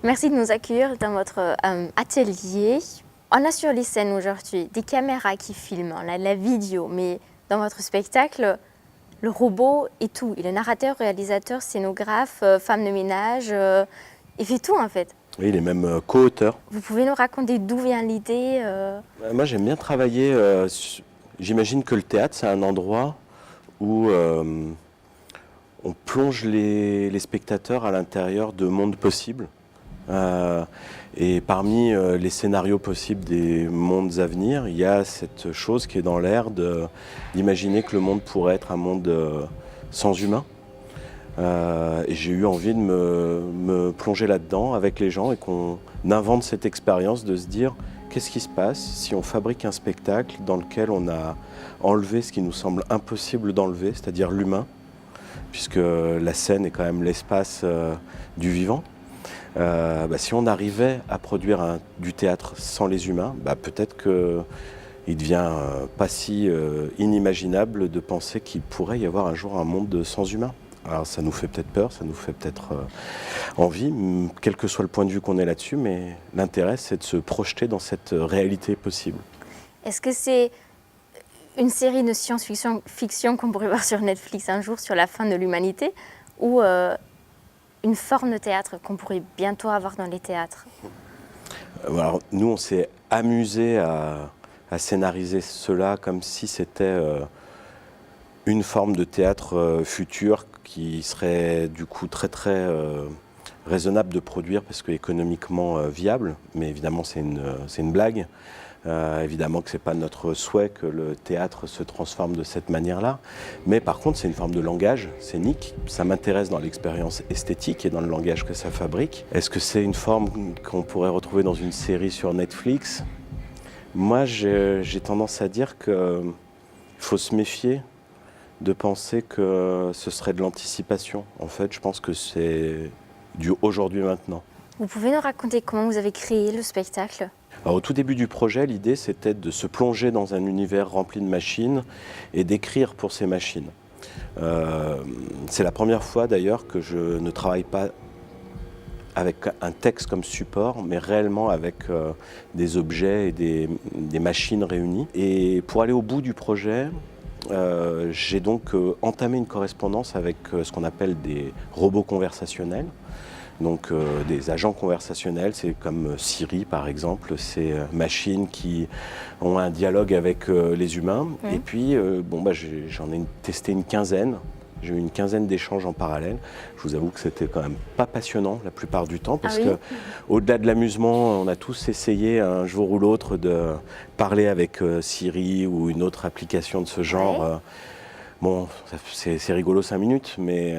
Merci de nous accueillir dans votre atelier. On a sur les scènes aujourd'hui des caméras qui filment, on a la vidéo, mais dans votre spectacle, le robot est tout. Il est narrateur, réalisateur, scénographe, femme de ménage, il fait tout en fait. Oui, il est même co-auteur. Vous pouvez nous raconter d'où vient l'idée Moi, j'aime bien travailler. J'imagine que le théâtre, c'est un endroit où on plonge les spectateurs à l'intérieur de mondes possibles. Et parmi les scénarios possibles des mondes à venir, il y a cette chose qui est dans l'air d'imaginer que le monde pourrait être un monde sans humain. Et j'ai eu envie de me plonger là-dedans avec les gens et qu'on invente cette expérience de se dire qu'est-ce qui se passe si on fabrique un spectacle dans lequel on a enlevé ce qui nous semble impossible d'enlever, c'est-à-dire l'humain, puisque la scène est quand même l'espace du vivant. Si on arrivait à produire du théâtre sans les humains, peut-être qu'il devient pas si inimaginable de penser qu'il pourrait y avoir un jour un monde sans humains. Alors ça nous fait peut-être peur, ça nous fait peut-être envie, quel que soit le point de vue qu'on ait là-dessus, mais l'intérêt c'est de se projeter dans cette réalité possible. Est-ce que c'est une série de science-fiction qu'on pourrait voir sur Netflix un jour sur la fin de l'humanité ou une forme de théâtre qu'on pourrait bientôt avoir dans les théâtres? Alors, nous, on s'est amusé à scénariser cela comme si c'était une forme de théâtre futur qui serait du coup très raisonnable de produire parce que économiquement viable, mais évidemment c'est une blague. Évidemment que ce n'est pas notre souhait que le théâtre se transforme de cette manière-là. Mais par contre, c'est une forme de langage scénique. Ça m'intéresse dans l'expérience esthétique et dans le langage que ça fabrique. Est-ce que c'est une forme qu'on pourrait retrouver dans une série sur Netflix? Moi, j'ai tendance à dire qu'il faut se méfier de penser que ce serait de l'anticipation. En fait, je pense que c'est du aujourd'hui-maintenant. Vous pouvez nous raconter comment vous avez créé le spectacle? Alors, au tout début du projet, l'idée c'était de se plonger dans un univers rempli de machines et d'écrire pour ces machines. C'est la première fois d'ailleurs que je ne travaille pas avec un texte comme support, mais réellement avec des objets et des machines réunies. Et pour aller au bout du projet, j'ai donc entamé une correspondance avec ce qu'on appelle des robots conversationnels. Donc des agents conversationnels, c'est comme Siri par exemple, ces machines qui ont un dialogue avec les humains. Et puis j'en ai testé une quinzaine, j'ai eu une quinzaine d'échanges en parallèle. Je vous avoue que c'était quand même pas passionnant la plupart du temps parce que au-delà de l'amusement, on a tous essayé un jour ou l'autre de parler avec Siri ou une autre application de ce genre. Bon, c'est rigolo 5 minutes, mais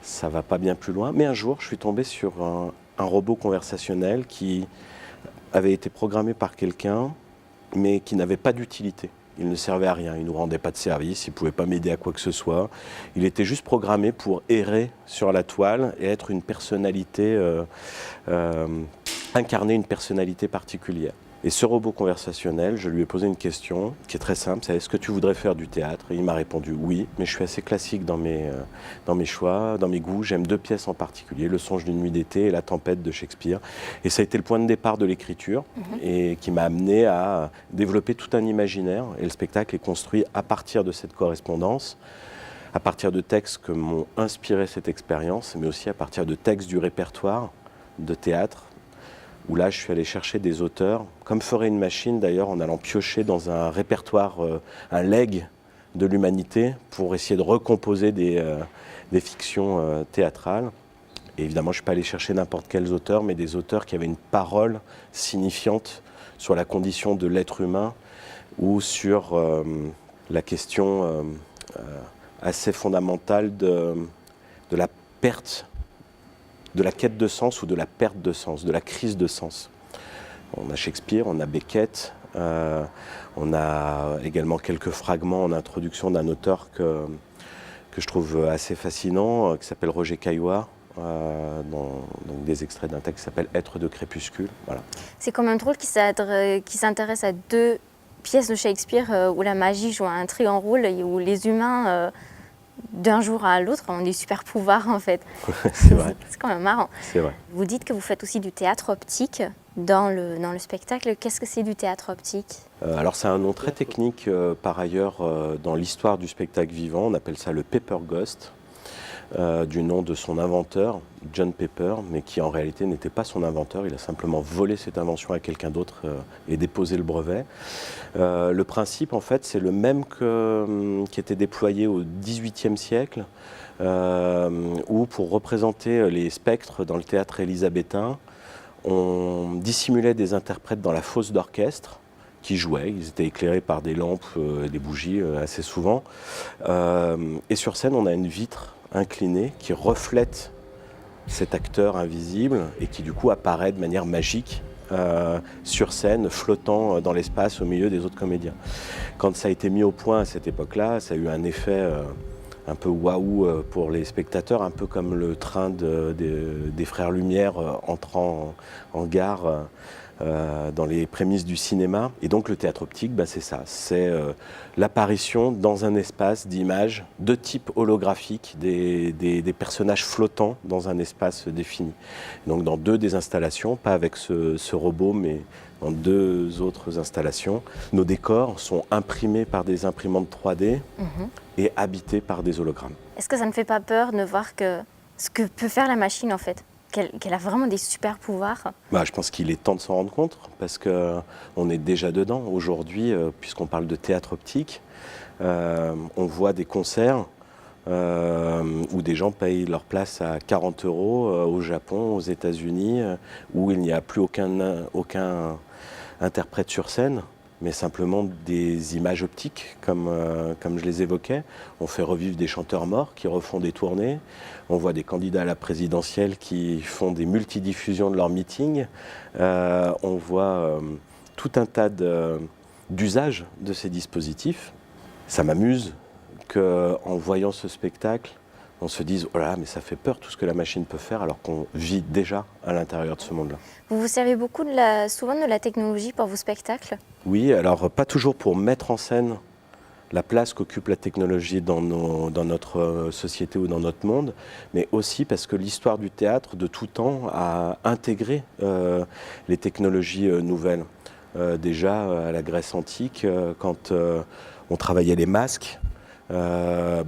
ça va pas bien plus loin. Mais un jour, je suis tombé sur un robot conversationnel qui avait été programmé par quelqu'un, mais qui n'avait pas d'utilité. Il ne servait à rien, il ne nous rendait pas de service, il ne pouvait pas m'aider à quoi que ce soit. Il était juste programmé pour errer sur la toile et être une personnalité, incarner une personnalité particulière. Et ce robot conversationnel, je lui ai posé une question qui est très simple, c'est est-ce que tu voudrais faire du théâtre? Et il m'a répondu oui, mais je suis assez classique dans mes choix, dans mes goûts. J'aime 2 pièces en particulier, Le Songe d'une nuit d'été et La Tempête de Shakespeare. Et ça a été le point de départ de l'écriture et qui m'a amené à développer tout un imaginaire. Et le spectacle est construit à partir de cette correspondance, à partir de textes que m'ont inspiré cette expérience, mais aussi à partir de textes du répertoire de théâtre, où là, je suis allé chercher des auteurs, comme ferait une machine d'ailleurs, en allant piocher dans un répertoire, un legs de l'humanité, pour essayer de recomposer des fictions théâtrales. Et évidemment, je ne suis pas allé chercher n'importe quels auteurs, mais des auteurs qui avaient une parole signifiante sur la condition de l'être humain, ou sur la question assez fondamentale de la perte, de la quête de sens ou de la perte de sens, de la crise de sens. On a Shakespeare, on a Beckett, on a également quelques fragments en introduction d'un auteur que je trouve assez fascinant, qui s'appelle Roger Caillois, donc des extraits d'un texte qui s'appelle Être de crépuscule. Voilà. C'est comme un drôle qui s'intéresse à 2 pièces de Shakespeare où la magie joue un triangle et où les humains d'un jour à l'autre, on a des super pouvoirs en fait. C'est vrai, C'est quand même marrant. c'est vrai. Vous dites que vous faites aussi du théâtre optique dans le spectacle. Qu'est-ce que c'est du théâtre optique? Alors c'est un nom très technique par ailleurs dans l'histoire du spectacle vivant, on appelle ça le Pepper Ghost, du nom de son inventeur, John Pepper, mais qui en réalité n'était pas son inventeur, il a simplement volé cette invention à quelqu'un d'autre et déposé le brevet. Le principe en fait c'est le même qui était déployé au XVIIIe siècle, où pour représenter les spectres dans le théâtre élisabétain, on dissimulait des interprètes dans la fosse d'orchestre qui jouaient, ils étaient éclairés par des lampes, des bougies assez souvent. Et sur scène, on a une vitre inclinée qui reflète cet acteur invisible et qui du coup apparaît de manière magique sur scène, flottant dans l'espace au milieu des autres comédiens. Quand ça a été mis au point à cette époque-là, ça a eu un effet un peu waouh pour les spectateurs, un peu comme le train des Frères Lumière entrant en gare dans les prémices du cinéma. Et donc le théâtre optique, c'est ça, c'est l'apparition dans un espace d'images de type holographique des personnages flottants dans un espace défini. Donc dans 2 des installations, pas avec ce robot, mais dans 2 autres installations, nos décors sont imprimés par des imprimantes 3D et habités par des hologrammes. Est-ce que ça ne fait pas peur de voir que ce que peut faire la machine en fait, qu'elle a vraiment des super pouvoirs? Je pense qu'il est temps de s'en rendre compte parce qu'on est déjà dedans. Aujourd'hui, puisqu'on parle de théâtre optique, on voit des concerts où des gens payent leur place à 40 € au Japon, aux États-Unis, où il n'y a plus aucun interprète sur scène, mais simplement des images optiques, comme je les évoquais. On fait revivre des chanteurs morts qui refont des tournées. On voit des candidats à la présidentielle qui font des multidiffusions de leurs meetings. On voit tout un tas d'usages de ces dispositifs. Ça m'amuse qu'en voyant ce spectacle, on se dise « Oh là, mais ça fait peur tout ce que la machine peut faire » alors qu'on vit déjà à l'intérieur de ce monde-là. Vous vous servez beaucoup souvent de la technologie pour vos spectacles? Oui, alors pas toujours pour mettre en scène la place qu'occupe la technologie dans notre société ou dans notre monde, mais aussi parce que l'histoire du théâtre de tout temps a intégré les technologies nouvelles. Déjà à la Grèce antique, quand on travaillait les masques, la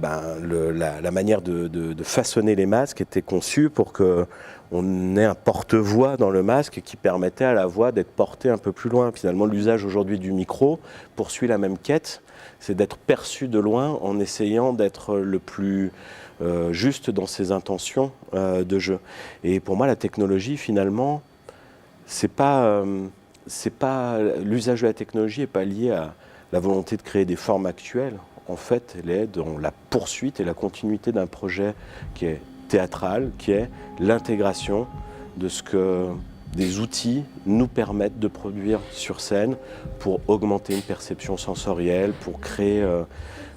manière de façonner les masques était conçue pour qu'on ait un porte-voix dans le masque qui permettait à la voix d'être portée un peu plus loin. Finalement, l'usage aujourd'hui du micro poursuit la même quête, c'est d'être perçu de loin en essayant d'être le plus juste dans ses intentions de jeu. Et pour moi, la technologie, finalement, l'usage de la technologie n'est pas lié à la volonté de créer des formes actuelles. En fait, elle est dans la poursuite et la continuité d'un projet qui est théâtral, qui est l'intégration de ce que des outils nous permettent de produire sur scène pour augmenter une perception sensorielle, pour créer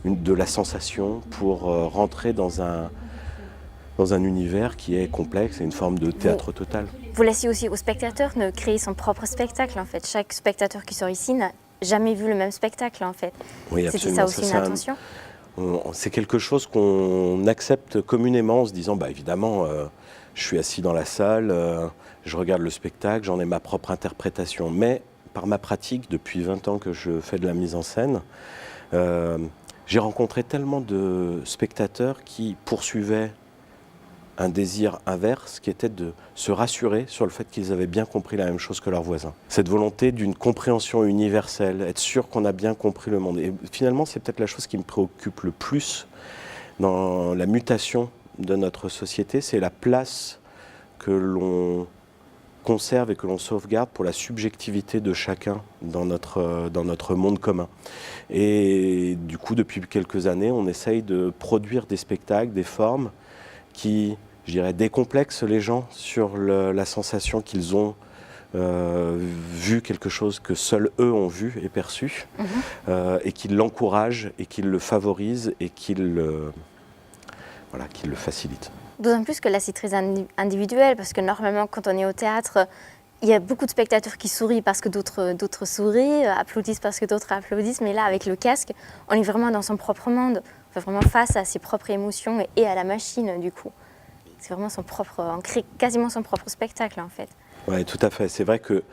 de la sensation, pour rentrer dans un univers qui est complexe et une forme de théâtre total. Vous laissez aussi au spectateur de créer son propre spectacle en fait. Chaque spectateur qui sort ici n'a jamais vu le même spectacle en fait. Oui, c'était ça aussi l'intention? C'est quelque chose qu'on accepte communément en se disant évidemment je suis assis dans la salle, je regarde le spectacle, j'en ai ma propre interprétation. Mais par ma pratique, depuis 20 ans que je fais de la mise en scène, j'ai rencontré tellement de spectateurs qui poursuivaient un désir inverse qui était de se rassurer sur le fait qu'ils avaient bien compris la même chose que leurs voisins. Cette volonté d'une compréhension universelle, être sûr qu'on a bien compris le monde. Et finalement, c'est peut-être la chose qui me préoccupe le plus dans la mutation de notre société, c'est la place que l'on conserve et que l'on sauvegarde pour la subjectivité de chacun dans notre monde commun. Et du coup, depuis quelques années, on essaye de produire des spectacles, des formes qui, je dirais, décomplexent les gens sur la sensation qu'ils ont vu quelque chose que seuls eux ont vu et perçu, et qui l'encouragent et qui le favorisent et qui le facilitent. D'autant plus que là c'est très individuel parce que normalement quand on est au théâtre, il y a beaucoup de spectateurs qui sourient parce que d'autres sourient, applaudissent parce que d'autres applaudissent, mais là avec le casque, on est vraiment dans son propre monde. vraiment face à ses propres émotions et à la machine du coup. C'est vraiment on crée quasiment son propre spectacle en fait. Oui, tout à fait. C'est vrai que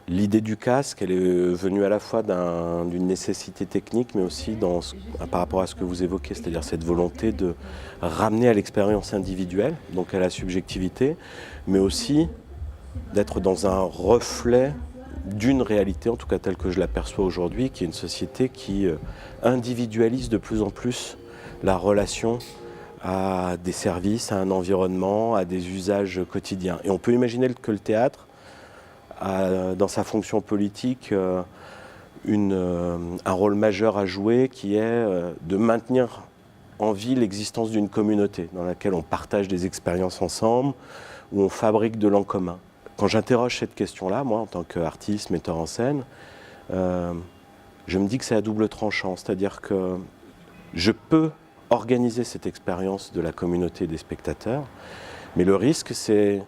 l'idée du casque, elle est venue à la fois d'une nécessité technique, mais aussi par rapport à ce que vous évoquez, c'est-à-dire cette volonté de ramener à l'expérience individuelle, donc à la subjectivité, mais aussi d'être dans un reflet d'une réalité, en tout cas telle que je l'aperçois aujourd'hui, qui est une société qui individualise de plus en plus la relation à des services, à un environnement, à des usages quotidiens. Et on peut imaginer que le théâtre a, dans sa fonction politique, un rôle majeur à jouer qui est de maintenir en vie l'existence d'une communauté dans laquelle on partage des expériences ensemble, où on fabrique de l'en commun. Quand j'interroge cette question-là, moi, en tant qu'artiste, metteur en scène, je me dis que c'est à double tranchant, c'est-à-dire que je peux organiser cette expérience de la communauté des spectateurs, mais le risque, c'est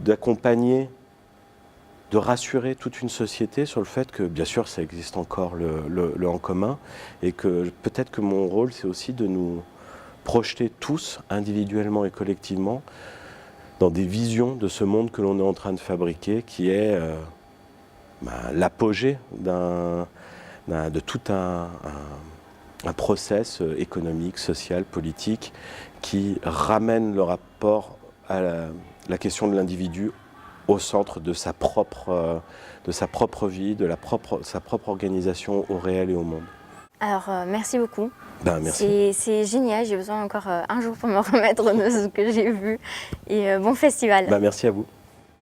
d'accompagner, de rassurer toute une société sur le fait que, bien sûr, ça existe encore le en commun, et que peut-être que mon rôle, c'est aussi de nous projeter tous, individuellement et collectivement, dans des visions de ce monde que l'on est en train de fabriquer, qui est l'apogée de tout un process économique, social, politique, qui ramène le rapport à la question de l'individu au centre de sa propre vie, sa propre organisation au réel et au monde. Alors, merci beaucoup. Merci. C'est génial, j'ai besoin encore un jour pour me remettre de ce que j'ai vu. Et bon festival. Merci à vous.